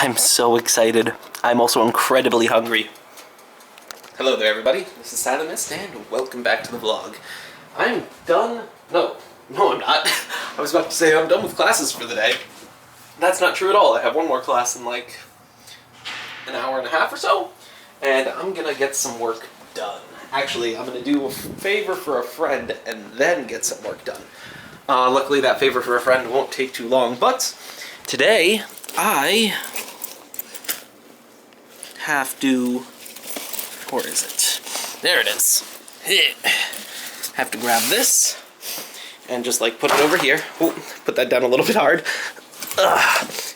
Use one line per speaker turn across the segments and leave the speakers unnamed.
I'm so excited. I'm also incredibly hungry. Hello there, everybody. This is Satanist, and welcome back to the vlog. I'm done. No, I'm not. I was about to say I'm done with classes for the day. That's not true at all. I have one more class in like an hour and a half or so, and I'm gonna get some work done. Actually, I'm gonna do a favor for a friend and then get some work done. Luckily, that favor for a friend won't take too long, but today I have to... Where is it? There it is. Have to grab this and just like put it over here. Ooh, put that down a little bit hard.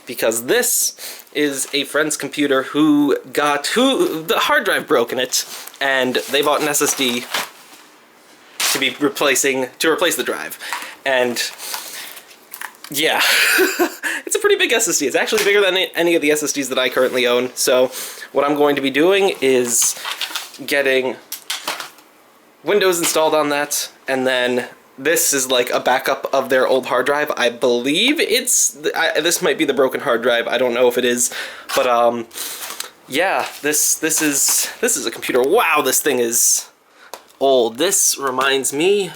Because this is a friend's computer who the hard drive broke in it, and they bought an SSD to replace the drive. And yeah, it's a pretty big SSD. It's actually bigger than any of the SSDs that I currently own. So what I'm going to be doing is getting Windows installed on that, and then this is like a backup of their old hard drive. I believe this might be the broken hard drive. I don't know if it is, but yeah, this is a computer. Wow, this thing is old. This reminds me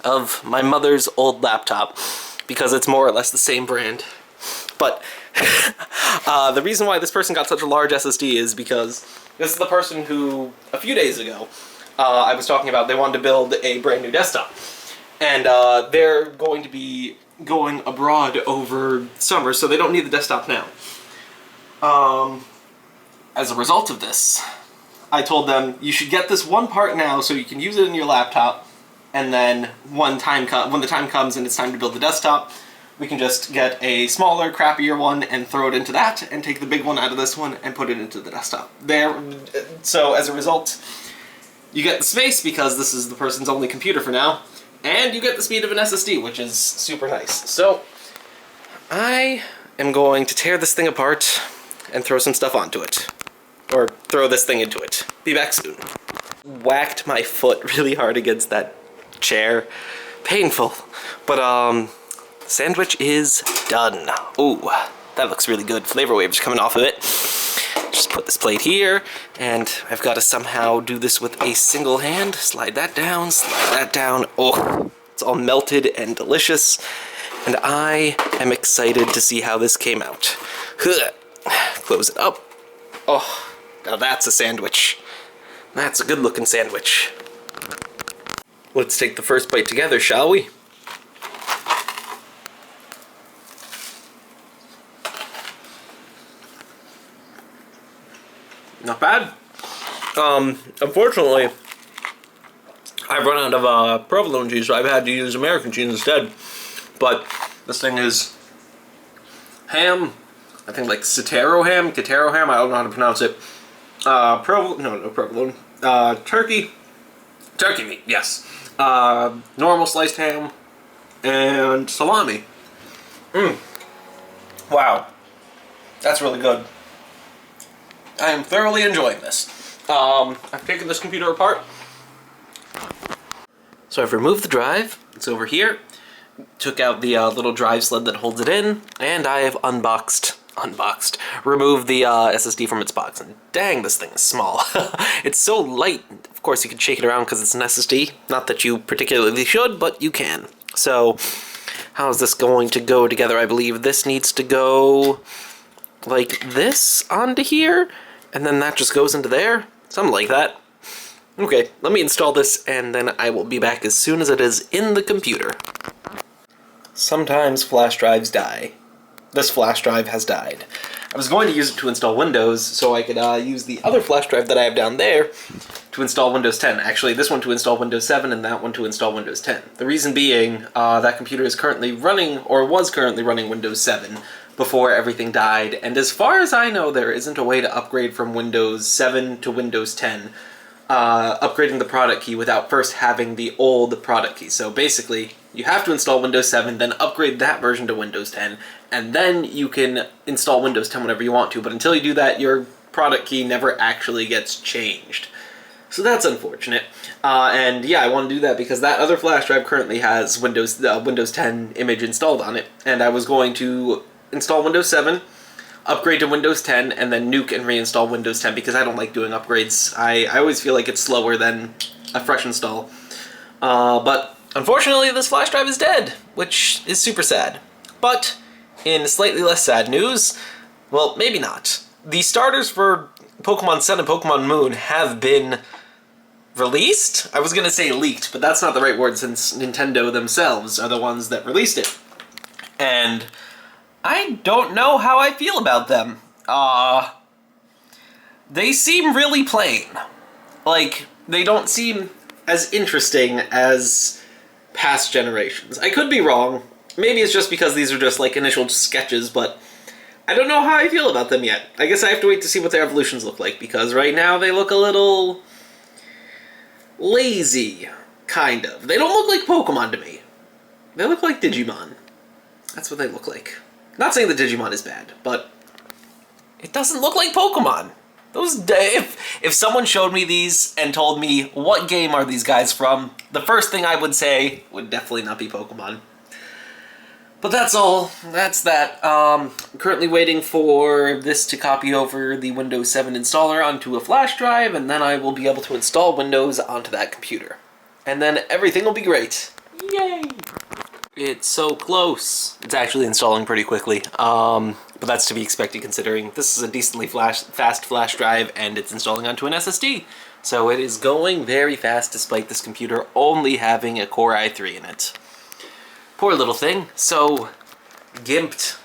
of my mother's old laptop because it's more or less the same brand. But the reason why this person got such a large SSD is because this is the person who, a few days ago, I was talking about. They wanted to build a brand new desktop. And they're going to be going abroad over summer, so they don't need the desktop now. As a result of this, I told them, you should get this one part now so you can use it in your laptop, and then when the time comes and it's time to build the desktop, we can just get a smaller, crappier one and throw it into that, and take the big one out of this one and put it into the desktop. So as a result, you get the space because this is the person's only computer for now, and you get the speed of an SSD, which is super nice. So I am going to tear this thing apart and throw some stuff onto it. Or throw this thing into it. Be back soon. Whacked my foot really hard against that chair. Painful. But sandwich is done. Ooh, that looks really good. Flavor waves coming off of it. Just put this plate here, and I've got to somehow do this with a single hand. Slide that down, slide that down. Oh, it's all melted and delicious, and I am excited to see how this came out. Close it up. Oh, now that's a sandwich. That's a good-looking sandwich. Let's take the first bite together, shall we? Not bad. Unfortunately, I've run out of provolone cheese, so I've had to use American cheese instead. But this thing is ham. I think like Citaro ham, I don't know how to pronounce it. Provolone. Turkey meat, yes. Normal sliced ham, and salami. Wow. That's really good. I am thoroughly enjoying this. I've taken this computer apart. So I've removed the drive. It's over here. Took out the little drive sled that holds it in, and I have removed the SSD from its box. And dang, this thing is small. It's so light. Of course, you can shake it around because it's an SSD. Not that you particularly should, but you can. So how is this going to go together? I believe this needs to go like this onto here, and then that just goes into there. Something like that. Okay, let me install this, and then I will be back as soon as it is in the computer. Sometimes flash drives die. This flash drive has died. I was going to use it to install Windows, so I could use the other flash drive that I have down there to install Windows 10. Actually, this one to install Windows 7 and that one to install Windows 10. The reason being, that computer is currently running, or was currently running, Windows 7 before everything died, and as far as I know, there isn't a way to upgrade from Windows 7 to Windows 10, upgrading the product key without first having the old product key. So basically, you have to install Windows 7, then upgrade that version to Windows 10, and then you can install Windows 10 whenever you want to, but until you do that, your product key never actually gets changed. So that's unfortunate. And yeah, I want to do that because that other flash drive currently has Windows 10 image installed on it, and I was going to install Windows 7, upgrade to Windows 10 and then nuke and reinstall Windows 10 because I don't like doing upgrades. I always feel like it's slower than a fresh install. But unfortunately, this flash drive is dead, which is super sad. But in slightly less sad news, well, maybe not. The starters for Pokemon Sun and Pokemon Moon have been released? I was going to say leaked, but that's not the right word since Nintendo themselves are the ones that released it. And I don't know how I feel about them. They seem really plain. Like, they don't seem as interesting as past generations. I could be wrong. Maybe it's just because these are just, like, initial sketches, but I don't know how I feel about them yet. I guess I have to wait to see what their evolutions look like, because right now they look a little lazy, kind of. They don't look like Pokemon to me. They look like Digimon. That's what they look like. Not saying that Digimon is bad, but it doesn't look like Pokemon. If someone showed me these and told me what game are these guys from, the first thing I would say would definitely not be Pokemon. But that's all. That's that. I'm currently waiting for this to copy over the Windows 7 installer onto a flash drive, and then I will be able to install Windows onto that computer. And then everything will be great. Yay! It's so close. It's actually installing pretty quickly. But that's to be expected considering this is a decently fast flash drive and it's installing onto an SSD. So it is going very fast despite this computer only having a Core i3 in it. Poor little thing, so gimped.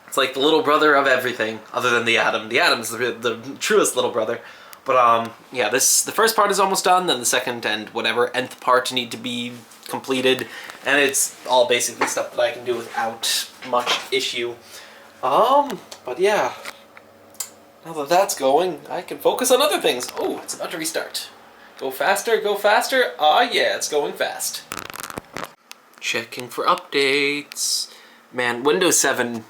It's like the little brother of everything, other than the Atom. The Atom's the truest little brother. But yeah, the first part is almost done, then the second and whatever nth part need to be completed, and it's all basically stuff that I can do without much issue. But yeah, now that that's going, I can focus on other things. Oh, it's about to restart. Go faster, go faster. Ah, yeah, it's going fast. Checking for updates. Man, Windows 7,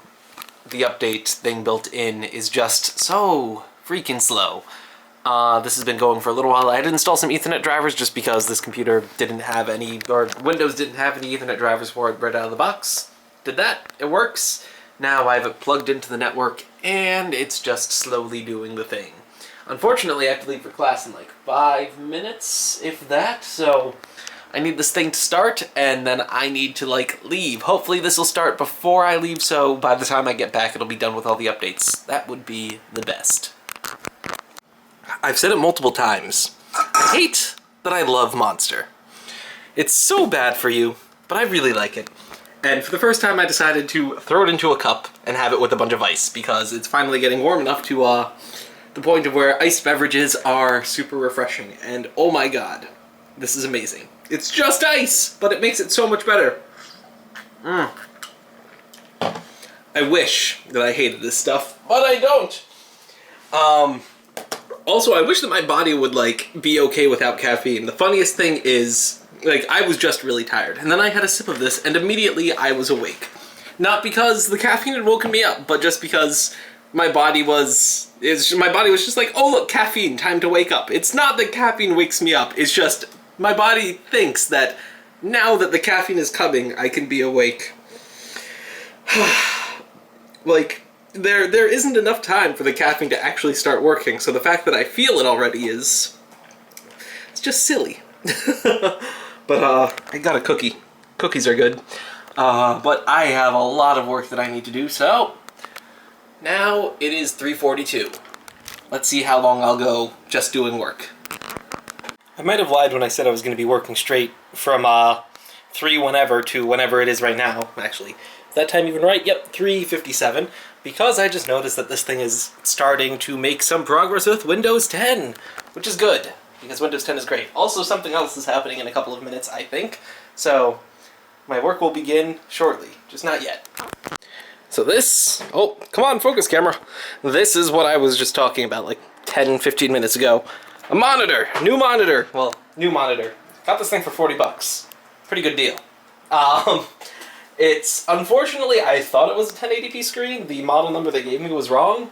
the update thing built in is just so freaking slow. This has been going for a little while. I had to install some Ethernet drivers just because this computer didn't have any, or Windows didn't have any Ethernet drivers for it right out of the box. Did that. It works. Now I have it plugged into the network and it's just slowly doing the thing. Unfortunately, I have to leave for class in like 5 minutes, if that, so I need this thing to start, and then I need to, like, leave. Hopefully this will start before I leave, so by the time I get back, it'll be done with all the updates. That would be the best. I've said it multiple times. I hate that I love Monster. It's so bad for you, but I really like it. And for the first time, I decided to throw it into a cup and have it with a bunch of ice, because it's finally getting warm enough to, the point of where iced beverages are super refreshing. And oh my god, this is amazing. It's just ice, but it makes it so much better. I wish that I hated this stuff, but I don't. Also, I wish that my body would, like, be okay without caffeine. The funniest thing is, like, I was just really tired, and then I had a sip of this, and immediately I was awake. Not because the caffeine had woken me up, but just because my body was just like, oh look, caffeine, time to wake up. It's not that caffeine wakes me up, it's just my body thinks that now that the caffeine is coming, I can be awake. Like, there isn't enough time for the caffeine to actually start working, so the fact that I feel it already it's just silly. But, I got a cookie. Cookies are good. But I have a lot of work that I need to do, so now it is 3:42. Let's see how long I'll go just doing work. I might have lied when I said I was going to be working straight from 3 whenever to whenever it is right now, actually. Is that time even right? Yep, 3:57. Because I just noticed that this thing is starting to make some progress with Windows 10, which is good, because Windows 10 is great. Also, something else is happening in a couple of minutes, I think. So, my work will begin shortly, just not yet. So this, oh, come on, focus camera. This is what I was just talking about like 10-15 minutes ago. A monitor, new monitor. Well, new monitor. Got this thing for 40 bucks. Pretty good deal. It's, unfortunately, I thought it was a 1080p screen. The model number they gave me was wrong.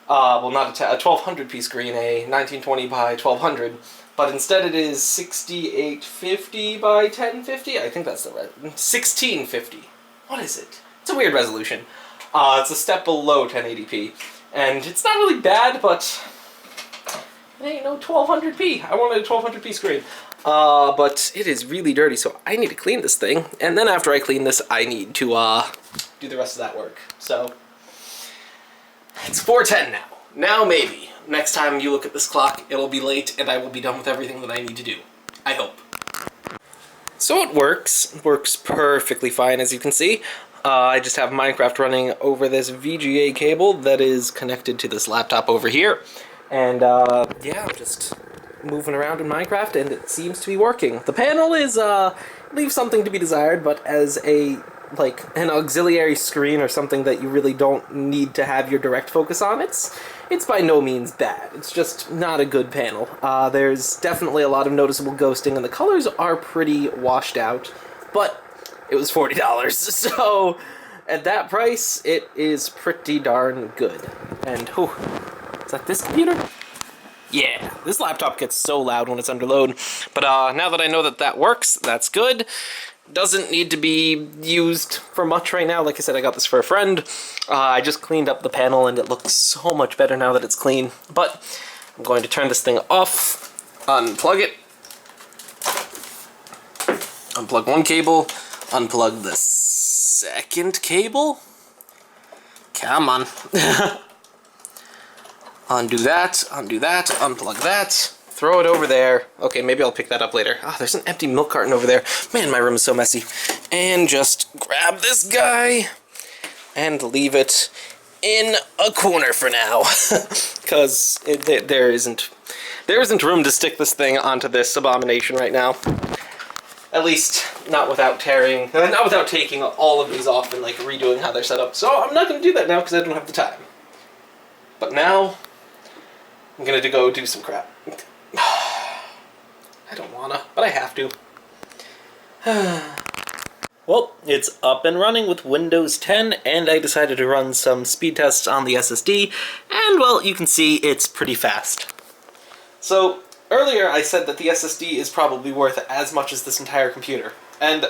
Well, not a 1200p screen, a 1920 by 1200. But instead it is 6850 by 1050. I think that's the right, 1650. What is it? It's a weird resolution. It's a step below 1080p. And it's not really bad, but it ain't no 1200p. I wanted a 1200p screen. But it is really dirty, so I need to clean this thing. And then after I clean this, I need to do the rest of that work. So it's 4:10 now. Now maybe next time you look at this clock, it'll be late and I will be done with everything that I need to do. I hope. So it works. It works perfectly fine, as you can see. I just have Minecraft running over this VGA cable that is connected to this laptop over here. And yeah, I'm just moving around in Minecraft and it seems to be working. The panel is leaves something to be desired, but as an auxiliary screen or something that you really don't need to have your direct focus on, it's by no means bad. It's just not a good panel. There's definitely a lot of noticeable ghosting and the colors are pretty washed out, but it was $40, so at that price, it is pretty darn good. And, whew, is that this computer? Yeah, this laptop gets so loud when it's under load. But now that I know that that works, that's good. Doesn't need to be used for much right now. Like I said, I got this for a friend. I just cleaned up the panel and it looks so much better now that it's clean. But I'm going to turn this thing off, unplug it, unplug one cable, unplug the second cable. Come on. Undo that, unplug that, throw it over there. Okay, maybe I'll pick that up later. Ah, there's an empty milk carton over there. Man, my room is so messy. And just grab this guy and leave it in a corner for now. Because there isn't room to stick this thing onto this abomination right now. At least not without taking all of these off and like redoing how they're set up. So I'm not going to do that now because I don't have the time. But now I'm going to go do some crap. I don't wanna, but I have to. Well, it's up and running with Windows 10, and I decided to run some speed tests on the SSD, and well, you can see it's pretty fast. So, earlier I said that the SSD is probably worth as much as this entire computer, and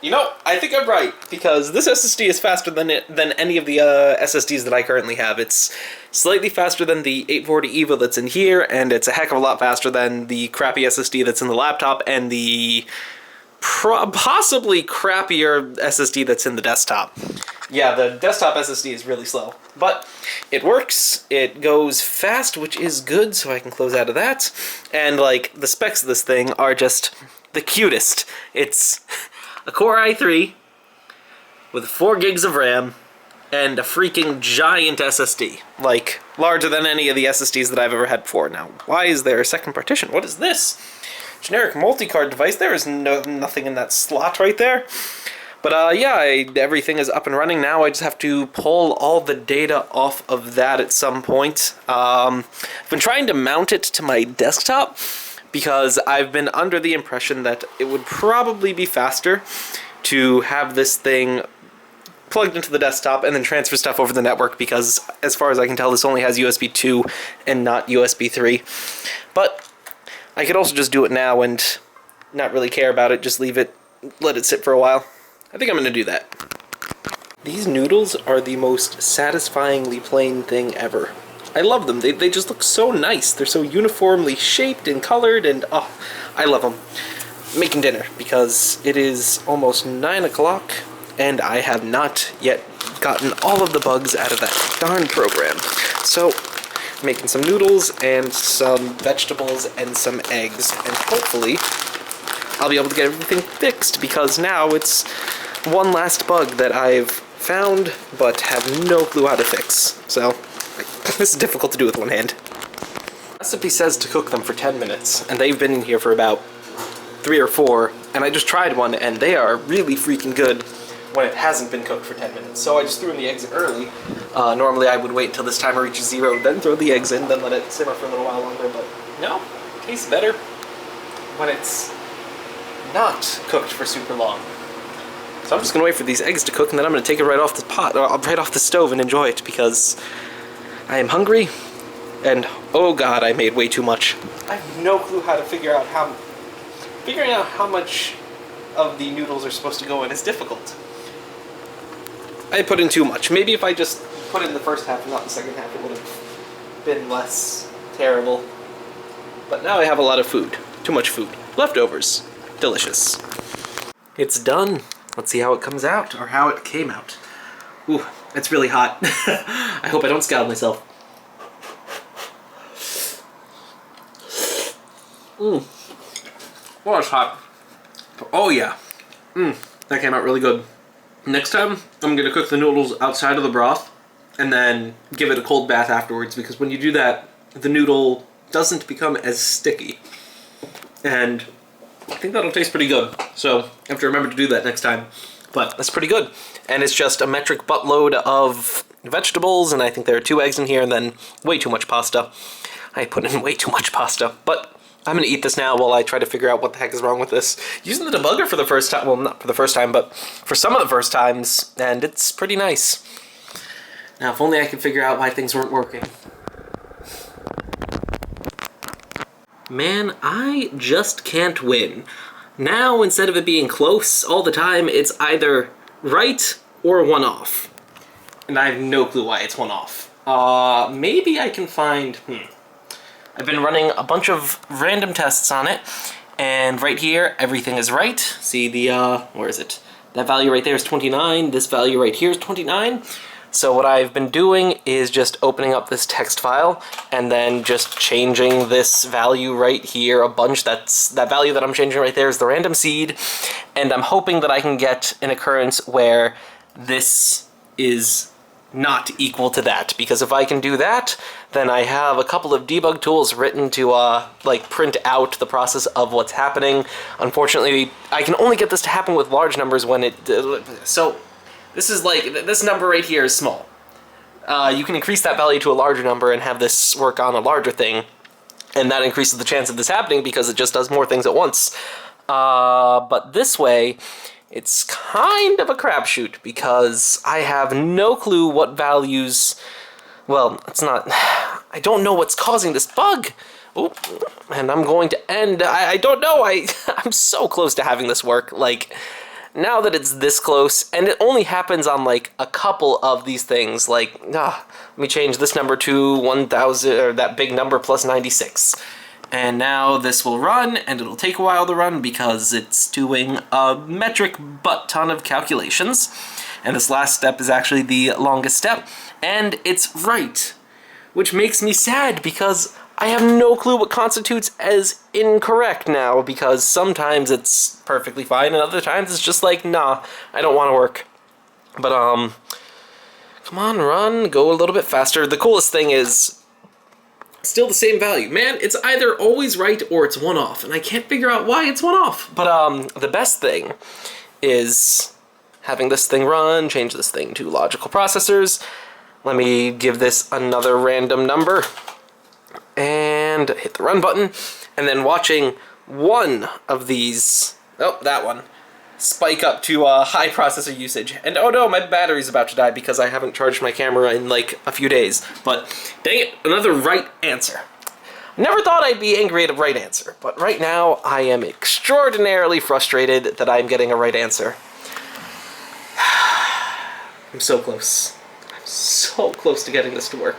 you know, I think I'm right, because this SSD is faster than any of the SSDs that I currently have. It's slightly faster than the 840 EVO that's in here, and it's a heck of a lot faster than the crappy SSD that's in the laptop, and the possibly crappier SSD that's in the desktop. Yeah, the desktop SSD is really slow, but it works, it goes fast, which is good, so I can close out of that, and like, the specs of this thing are just the cutest. It's a Core i3 with 4 gigs of RAM and a freaking giant SSD. Like, larger than any of the SSDs that I've ever had before. Now, why is there a second partition? What is this? Generic multi-card device. There is nothing in that slot right there. But yeah, everything is up and running now. I just have to pull all the data off of that at some point. I've been trying to mount it to my desktop, because I've been under the impression that it would probably be faster to have this thing plugged into the desktop and then transfer stuff over the network, because as far as I can tell, this only has USB 2 and not USB 3. But I could also just do it now and not really care about it, just leave it, let it sit for a while. I think I'm going to do that. These noodles are the most satisfyingly plain thing ever. I love them. They just look so nice. They're so uniformly shaped and colored, and oh, I love them. I'm making dinner because it is almost 9 o'clock and I have not yet gotten all of the bugs out of that darn program. So, making some noodles and some vegetables and some eggs, and hopefully I'll be able to get everything fixed, because now it's one last bug that I've found but have no clue how to fix. So, this is difficult to do with one hand. The recipe says to cook them for 10 minutes, and they've been in here for about 3 or 4, and I just tried one, and they are really freaking good when it hasn't been cooked for 10 minutes. So I just threw in the eggs early. Normally I would wait until this timer reaches 0, then throw the eggs in, then let it simmer for a little while longer, but no, it tastes better when it's not cooked for super long. So I'm just gonna wait for these eggs to cook, and then I'm gonna take it right off the pot, or right off the stove, and enjoy it, because I am hungry, and oh god, I made way too much. I have no clue how to figuring out how much of the noodles are supposed to go in is difficult. I put in too much. Maybe if I just put in the first half and not the second half, it would have been less terrible. But now I have a lot of food. Too much food. Leftovers. Delicious. It's done. Let's see how it comes out, or how it came out. Ooh, it's really hot. I hope I don't scald myself. Oh, it's hot. Oh yeah. That came out really good. Next time, I'm gonna cook the noodles outside of the broth and then give it a cold bath afterwards, because when you do that, the noodle doesn't become as sticky. And I think that'll taste pretty good. So I have to remember to do that next time. But that's pretty good. And it's just a metric buttload of vegetables, and I think there are 2 eggs in here, and then way too much pasta. I put in way too much pasta. But I'm gonna eat this now while I try to figure out what the heck is wrong with this. Using the debugger for the first time, well, not for the first time, but for some of the first times, and it's pretty nice. Now, if only I could figure out why things weren't working. Man, I just can't win. Now, instead of it being close all the time, it's either right or one off. And I have no clue why it's one off. Maybe I can find, I've been running a bunch of random tests on it, and right here, everything is right. See the, where is it? That value right there is 29, this value right here is 29. So what I've been doing is just opening up this text file, and then just changing this value right here a bunch. That value that I'm changing right there is the random seed, and I'm hoping that I can get an occurrence where this is not equal to that, because if I can do that, then I have a couple of debug tools written to like print out the process of what's happening. Unfortunately, I can only get this to happen with large numbers when it so this is like, this number right here is small. You can increase that value to a larger number and have this work on a larger thing, and that increases the chance of this happening because it just does more things at once. But this way, it's kind of a crapshoot, because I have no clue what values, well, it's not, I don't know what's causing this bug. Oop, and I'm going to end, I don't know, I'm so close to having this work. Like, now that it's this close, and it only happens on like a couple of these things, like, let me change this number to 1000, or that big number plus 96. And now this will run, and it'll take a while to run because it's doing a metric butt ton of calculations. And this last step is actually the longest step, and it's right. Which makes me sad, because I have no clue what constitutes as incorrect now, because sometimes it's perfectly fine, and other times it's just like, nah, I don't want to work. But, come on, run, go a little bit faster. The coolest thing is, still the same value. Man, it's either always right or it's one off, and I can't figure out why it's one off. But the best thing is having this thing run, change this thing to logical processors. Let me give this another random number, and hit the run button, and then watching one of these, oh, that one, spike up to high processor usage. And oh no, my battery's about to die because I haven't charged my camera in like a few days. But dang it, another right answer. Never thought I'd be angry at a right answer, but right now I am extraordinarily frustrated that I'm getting a right answer. I'm so close. I'm so close to getting this to work.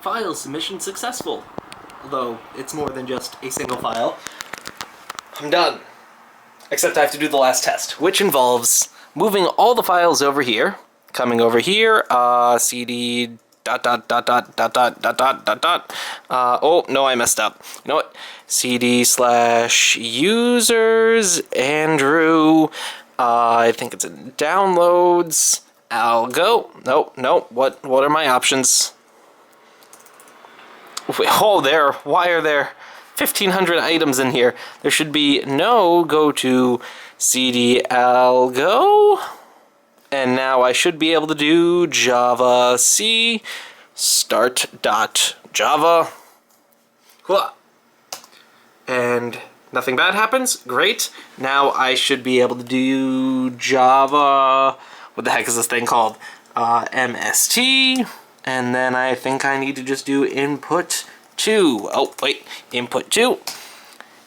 File submission successful. Although, it's more than just a single file. I'm done. Except I have to do the last test, which involves moving all the files over here, coming over here, cd dot dot dot dot dot dot dot dot dot dot. Oh no, I messed up. You know what? cd slash users Andrew. I think it's in downloads. I'll go. Nope. What are my options? Wait, oh, there. Why are there 1,500 items in here? There should be no go to cd algo. And now I should be able to do Java C start dot Java. Cool. And nothing bad happens. Great. Now I should be able to do Java. What the heck is this thing called? MST. And then I think I need to just do input 2. Oh, wait. Input 2.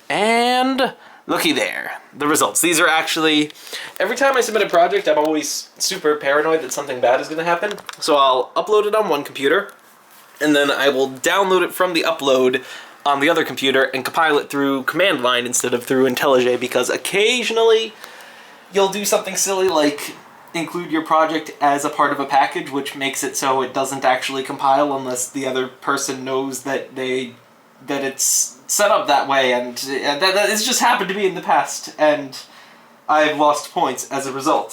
And looky there. The results. These are actually... Every time I submit a project, I'm always super paranoid that something bad is going to happen. So I'll upload it on one computer, and then I will download it from the upload on the other computer and compile it through command line instead of through IntelliJ, because occasionally you'll do something silly like include your project as a part of a package, which makes it so it doesn't actually compile unless the other person knows that it's set up that way, and that it's just happened to me in the past, and I've lost points as a result.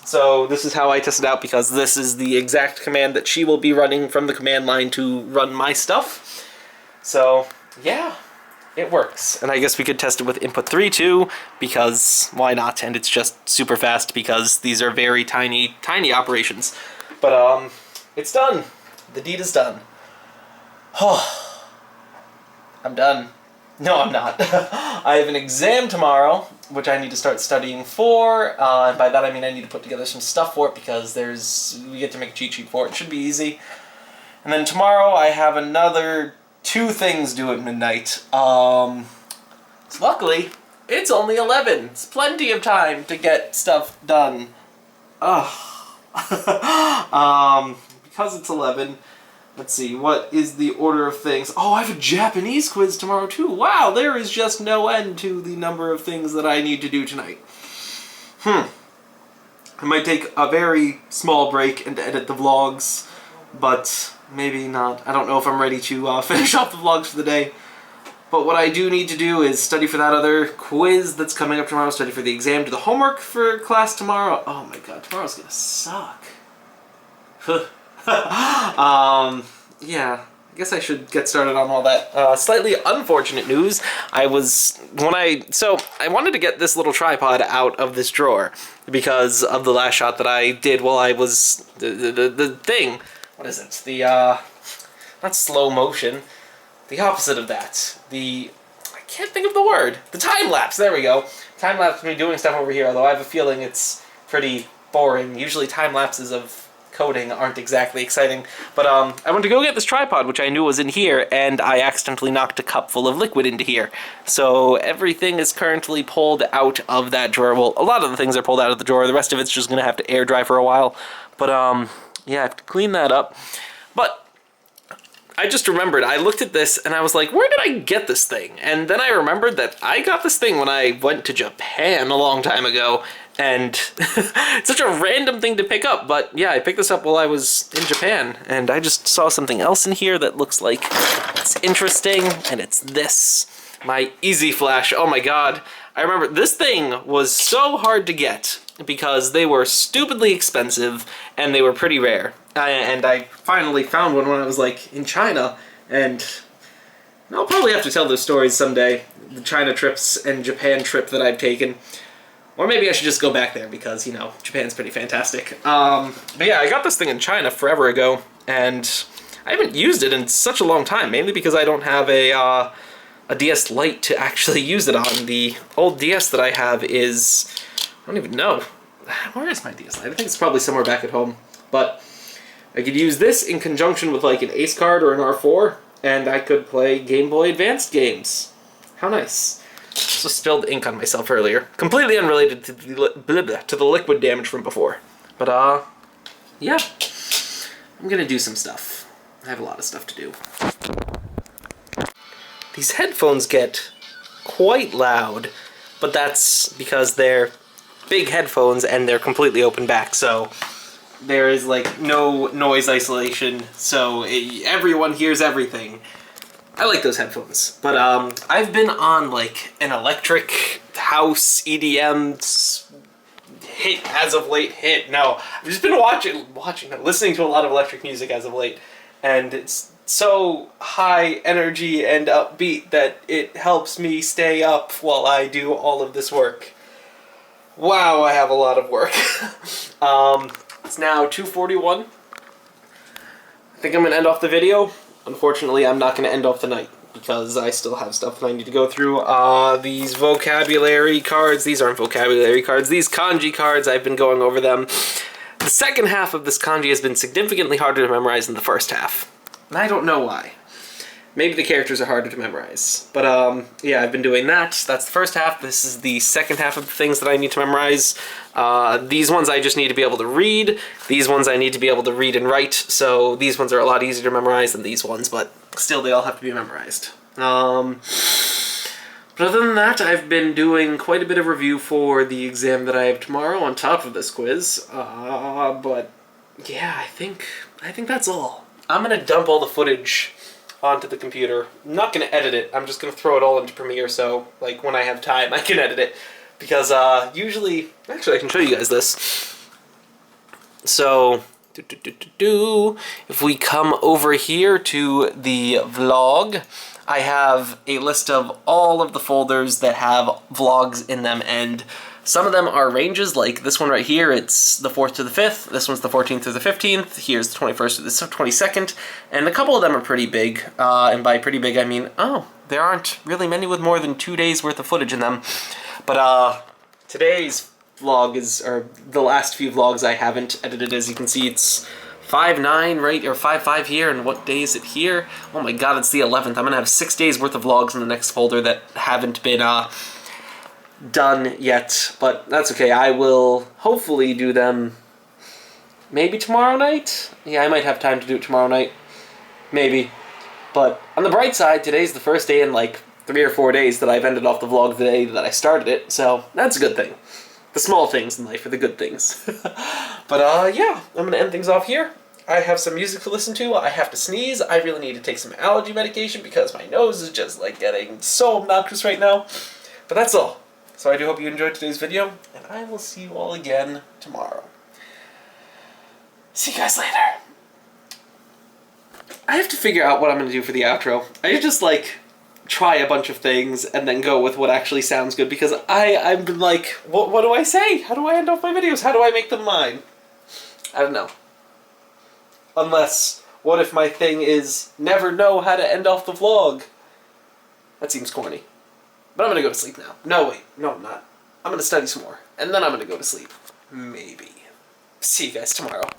So this is how I test it out, because this is the exact command that she will be running from the command line to run my stuff. So yeah, it works. And I guess we could test it with input 3 too, because why not? And it's just super fast because these are very tiny operations. But it's done. The deed is done. Oh. I'm done. No, I'm not. I have an exam tomorrow, which I need to start studying for, and by that I mean I need to put together some stuff for it, because we get to make a cheat sheet for it. It should be easy. And then tomorrow I have another 2 things due at midnight. So luckily, it's only 11. It's plenty of time to get stuff done. Ugh. Because it's 11... Let's see, what is the order of things? Oh, I have a Japanese quiz tomorrow too. Wow, there is just no end to the number of things that I need to do tonight. I might take a very small break and edit the vlogs, but maybe not. I don't know if I'm ready to finish off the vlogs for the day. But what I do need to do is study for that other quiz that's coming up tomorrow, study for the exam, do the homework for class tomorrow. Oh my god, tomorrow's gonna suck. Yeah, I guess I should get started on all that. Slightly unfortunate news. I wanted to get this little tripod out of this drawer because of the last shot that I did while I was the thing. What is it? The not slow motion. The opposite of that. I can't think of the word. The time lapse. There we go. Time lapse me doing stuff over here. Although I have a feeling it's pretty boring. Usually time lapses of coding aren't exactly exciting, but I went to go get this tripod, which I knew was in here, and I accidentally knocked a cup full of liquid into here. So everything is currently pulled out of that drawer. Well, a lot of the things are pulled out of the drawer. The rest of it's just gonna have to air dry for a while. But yeah, I have to clean that up. But I just remembered, I looked at this and I was like, where did I get this thing? And then I remembered that I got this thing when I went to Japan a long time ago. And it's such a random thing to pick up, but yeah, I picked this up while I was in Japan, and I just saw something else in here that looks like it's interesting, and it's this. My Easy Flash. Oh my god. I remember this thing was so hard to get because they were stupidly expensive, and they were pretty rare. And I finally found one when I was like in China, and I'll probably have to tell those stories someday. The China trips and Japan trip that I've taken. Or maybe I should just go back there because, you know, Japan's pretty fantastic. But yeah, I got this thing in China forever ago, and I haven't used it in such a long time, mainly because I don't have a DS Lite to actually use it on. The old DS that I have is... I don't even know. Where is my DS Lite? I think it's probably somewhere back at home. But I could use this in conjunction with like an ACE card or an R4, and I could play Game Boy Advanced games. How nice. So spilled ink on myself earlier. Completely unrelated to the liquid damage from before. But, yeah. I'm gonna do some stuff. I have a lot of stuff to do. These headphones get quite loud, but that's because they're big headphones and they're completely open back, so there is like no noise isolation, so everyone hears everything. I like those headphones, but I've been on like an electric house EDM hit as of late. No, I've just been listening to a lot of electric music as of late, and it's so high energy and upbeat that it helps me stay up while I do all of this work. Wow, I have a lot of work. It's now 2:41. I think I'm gonna end off the video. Unfortunately, I'm not gonna end off the night because I still have stuff that I need to go through. These vocabulary cards, these aren't vocabulary cards, these kanji cards, I've been going over them. The second half of this kanji has been significantly harder to memorize than the first half. And I don't know why. Maybe the characters are harder to memorize. But yeah, I've been doing that. That's the first half. This is the second half of the things that I need to memorize. These ones I just need to be able to read. These ones I need to be able to read and write. So these ones are a lot easier to memorize than these ones, but still they all have to be memorized. But other than that, I've been doing quite a bit of review for the exam that I have tomorrow on top of this quiz. But yeah, I think that's all. I'm gonna dump all the footage onto the computer. I'm not gonna edit it. I'm just gonna throw it all into Premiere, so like when I have time I can edit it. Because usually, actually I can show you guys this. So, if we come over here to the vlog, I have a list of all of the folders that have vlogs in them, and some of them are ranges, like this one right here, it's the 4th to the 5th, this one's the 14th to the 15th, here's the 21st to the 22nd, and a couple of them are pretty big, and by pretty big I mean, oh, there aren't really many with more than 2 days worth of footage in them. But today's vlog is, or the last few vlogs I haven't edited. As you can see, it's 5/9, right, or 5/5 here, and what day is it here? Oh my god, it's the 11th. I'm gonna have 6 days worth of vlogs in the next folder that haven't been done yet, but that's okay. I will hopefully do them maybe tomorrow night? Yeah, I might have time to do it tomorrow night. Maybe. But on the bright side, today's the first day in like 3 or 4 days that I've ended off the vlog the day that I started it, so that's a good thing. The small things in life are the good things. But yeah, I'm gonna end things off here. I have some music to listen to. I have to sneeze. I really need to take some allergy medication because my nose is just like getting so obnoxious right now. But that's all. So I do hope you enjoyed today's video, and I will see you all again tomorrow. See you guys later. I have to figure out what I'm going to do for the outro. I just, like, try a bunch of things and then go with what actually sounds good, because I've been like, what do I say? How do I end off my videos? How do I make them mine? I don't know. Unless, what if my thing is never know how to end off the vlog? That seems corny. But I'm gonna go to sleep now. No, wait. No, I'm not. I'm gonna study some more. And then I'm gonna go to sleep. Maybe. See you guys tomorrow.